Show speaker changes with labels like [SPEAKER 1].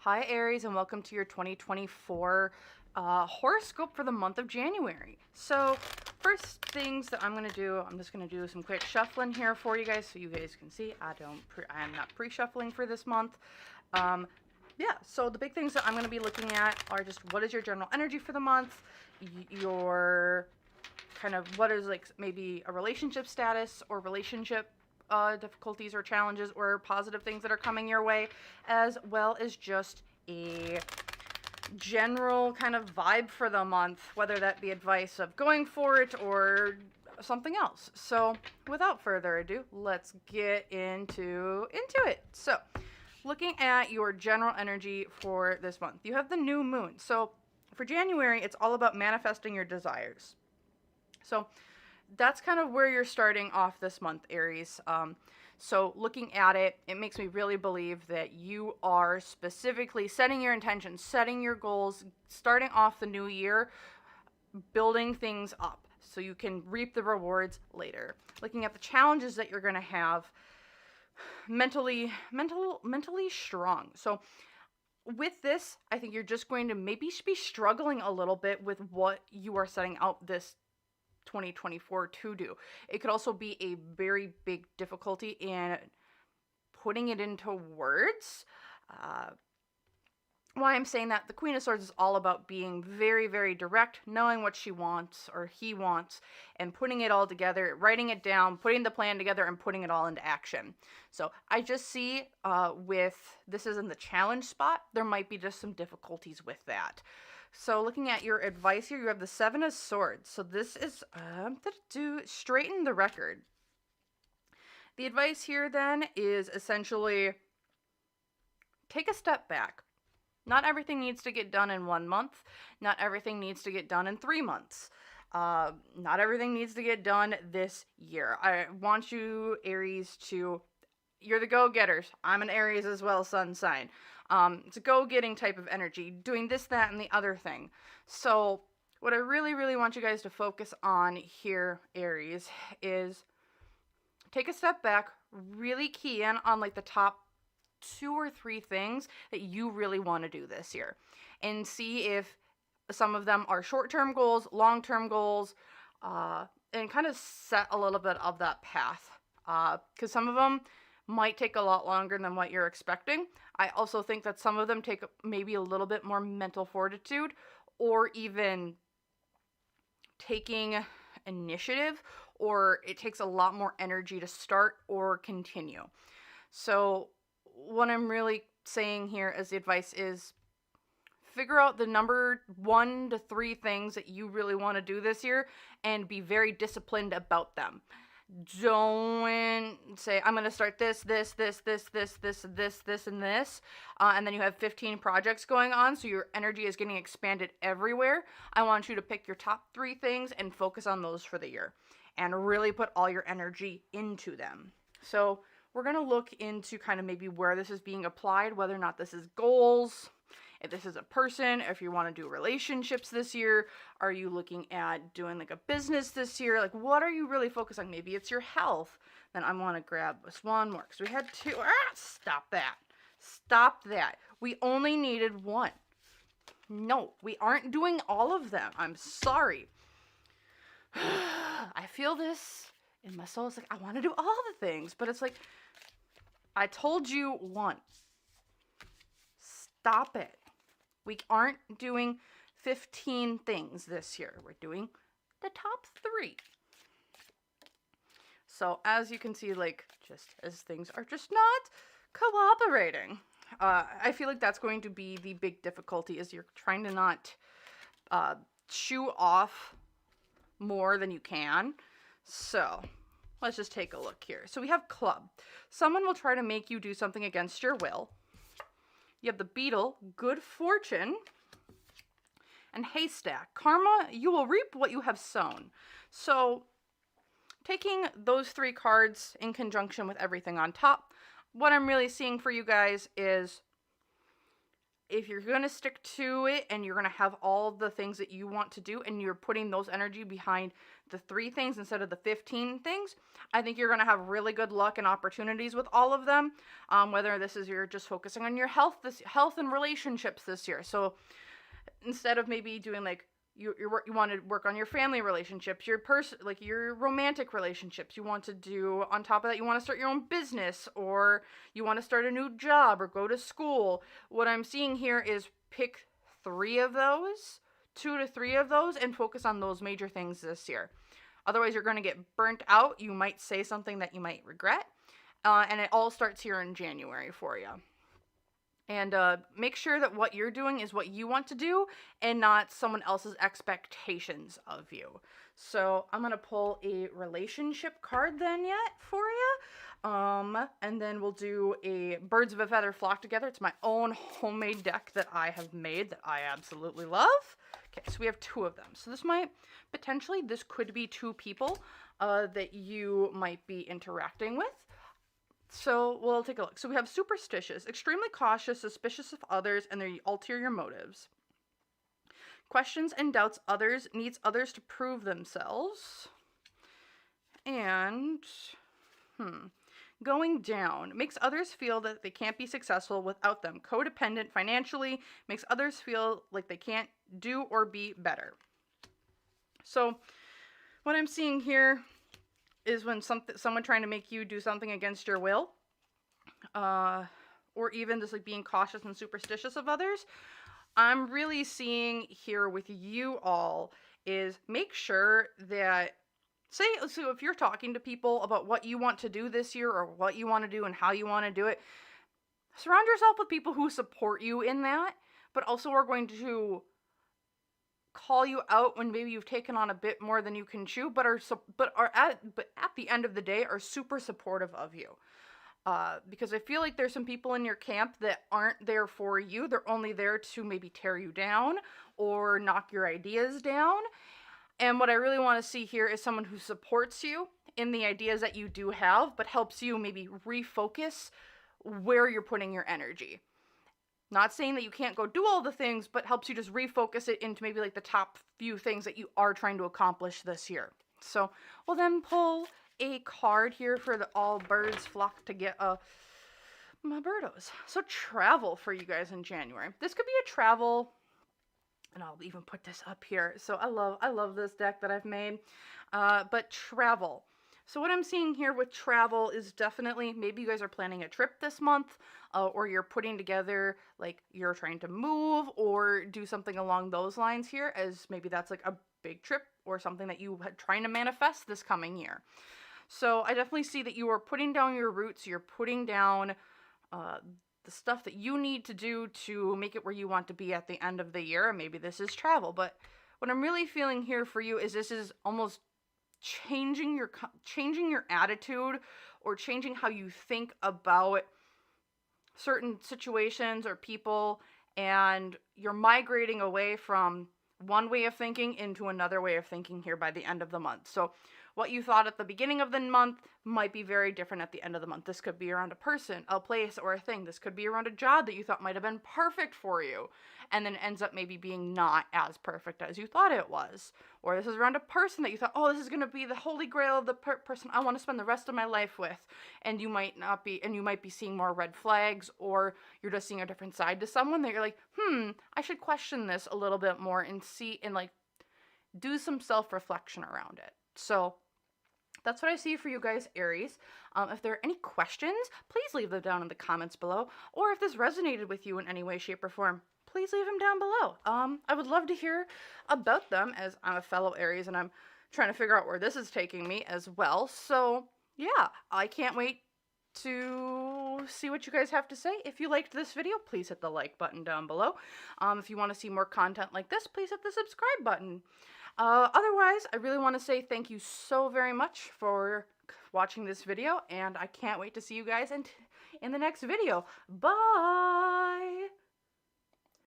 [SPEAKER 1] Hi Aries, and welcome to your 2024 horoscope for the month of January. So first things that I'm going to do, I'm just going to do some quick shuffling here for you guys so you guys can see I am not pre-shuffling for this month. Yeah, so the big things that I'm going to be looking at are just what is your general energy for the month, your kind of what is like maybe a relationship status or relationship difficulties or challenges or positive things that are coming your way, as well as just a general kind of vibe for the month, whether that be advice of going for it or something else. So without further ado, let's get into it. So looking at your general energy for this month, you have the new moon. So for January, it's all about manifesting your desires. So that's kind of where you're starting off this month, Aries. So looking at it, it makes me really believe that you are specifically setting your intentions, setting your goals, starting off the new year, building things up so you can reap the rewards later. Looking at the challenges that you're going to have, mentally strong. So with this, I think you're just going to maybe be struggling a little bit with what you are setting out this 2024 to do. It could also be a very big difficulty in putting it into words. Why I'm saying that, the Queen of Swords is all about being very, very direct, knowing what she wants or he wants, and putting it all together, writing it down, putting the plan together, and putting it all into action. So I just see with this is in the challenge spot, there might be just some difficulties with that. So looking at your advice here, you have the Seven of Swords. So this is to straighten the record. The advice here then is essentially take a step back. Not everything needs to get done in 1 month. Not everything needs to get done in 3 months. Not everything needs to get done this year. I want you, Aries, you're the go-getters. I'm an Aries as well, sun sign. It's a go-getting type of energy, doing this, that, and the other thing. So what I really, really want you guys to focus on here, Aries, is take a step back, really key in on like the top 2 or 3 things that you really want to do this year, and see if some of them are short-term goals, long-term goals, and kind of set a little bit of that path, because some of them might take a lot longer than what you're expecting. I also think that some of them take maybe a little bit more mental fortitude, or even taking initiative, or it takes a lot more energy to start or continue. So what I'm really saying here as the advice is figure out the number 1 to 3 things that you really want to do this year and be very disciplined about them. Don't say, I'm going to start this, and this, and then you have 15 projects going on, so your energy is getting expanded everywhere. I want you to pick your top 3 things and focus on those for the year, and really put all your energy into them. So we're going to look into kind of maybe where this is being applied, whether or not this is goals, if this is a person, if you want to do relationships this year. Are you looking at doing like a business this year? Like, what are you really focused on? Maybe it's your health. Then I want to grab this one more because we had 2. Stop that. We only needed 1. No, we aren't doing all of them. I'm sorry. I feel this in my soul. It's like, I want to do all the things, but it's like, I told you once. Stop it. We aren't doing 15 things this year. We're doing the top 3. So as you can see, like, just as things are just not cooperating, I feel like that's going to be the big difficulty, is you're trying to not chew off more than you can. So let's just take a look here. So we have Club. Someone will try to make you do something against your will. You have the Beetle, Good Fortune, and Haystack. Karma, you will reap what you have sown. So taking those 3 cards in conjunction with everything on top, what I'm really seeing for you guys is if you're going to stick to it and you're going to have all the things that you want to do and you're putting those energy behind the 3 things instead of the 15 things, I think you're going to have really good luck and opportunities with all of them. Whether this is you're just focusing on your health and relationships this year. So instead of maybe doing like you want to work on your family relationships, your romantic relationships. You want to do, on top of that, you want to start your own business, or you want to start a new job or go to school. What I'm seeing here is pick 3 of those, 2 to 3 of those, and focus on those major things this year. Otherwise, you're going to get burnt out. You might say something that you might regret. And it all starts here in January for you. And make sure that what you're doing is what you want to do and not someone else's expectations of you. So I'm going to pull a relationship card then yet for you. And then we'll do a Birds of a Feather Flock Together. It's my own homemade deck that I have made that I absolutely love. Okay, so we have 2 of them. So this could be 2 people that you might be interacting with. So we'll take a look. So we have superstitious, extremely cautious, suspicious of others and their ulterior motives. Questions and doubts others, needs others to prove themselves. And, going down, makes others feel that they can't be successful without them. Codependent financially, makes others feel like they can't do or be better. So what I'm seeing here is when someone trying to make you do something against your will, or even just like being cautious and superstitious of others. I'm really seeing here with you all is make sure that, so if you're talking to people about what you want to do this year or what you want to do and how you want to do it, surround yourself with people who support you in that, but also are going to call you out when maybe you've taken on a bit more than you can chew, but at the end of the day are super supportive of you. Because I feel like there's some people in your camp that aren't there for you. They're only there to maybe tear you down or knock your ideas down. And what I really want to see here is someone who supports you in the ideas that you do have, but helps you maybe refocus where you're putting your energy. Not saying that you can't go do all the things, but helps you just refocus it into maybe like the top few things that you are trying to accomplish this year. So we'll then pull a card here for the all birds flock to get my birdos. So travel for you guys in January. This could be a travel, and I'll even put this up here. So I love this deck that I've made. But travel. So what I'm seeing here with travel is definitely, maybe you guys are planning a trip this month, or you're putting together, like you're trying to move or do something along those lines here, as maybe that's like a big trip or something that you had trying to manifest this coming year. So I definitely see that you are putting down your roots, you're putting down the stuff that you need to do to make it where you want to be at the end of the year. Maybe this is travel, but what I'm really feeling here for you is this is almost changing your attitude or changing how you think about certain situations or people, and you're migrating away from one way of thinking into another way of thinking here by the end of the month. So what you thought at the beginning of the month might be very different at the end of the month. This could be around a person, a place, or a thing. This could be around a job that you thought might have been perfect for you, and then ends up maybe being not as perfect as you thought it was. Or this is around a person that you thought, oh, this is going to be the holy grail of the person I want to spend the rest of my life with. And you might not be, and you might be seeing more red flags, or you're just seeing a different side to someone that you're like, I should question this a little bit more and see, and like do some self-reflection around it. So that's what I see for you guys, Aries. If there are any questions, please leave them down in the comments below. Or if this resonated with you in any way, shape, or form, please leave them down below. I would love to hear about them, as I'm a fellow Aries and I'm trying to figure out where this is taking me as well. So yeah, I can't wait to see what you guys have to say. If you liked this video, please hit the like button down below. If you want to see more content like this, please hit the subscribe button. Otherwise, I really want to say thank you so very much for watching this video, and I can't wait to see you guys in the next video. Bye!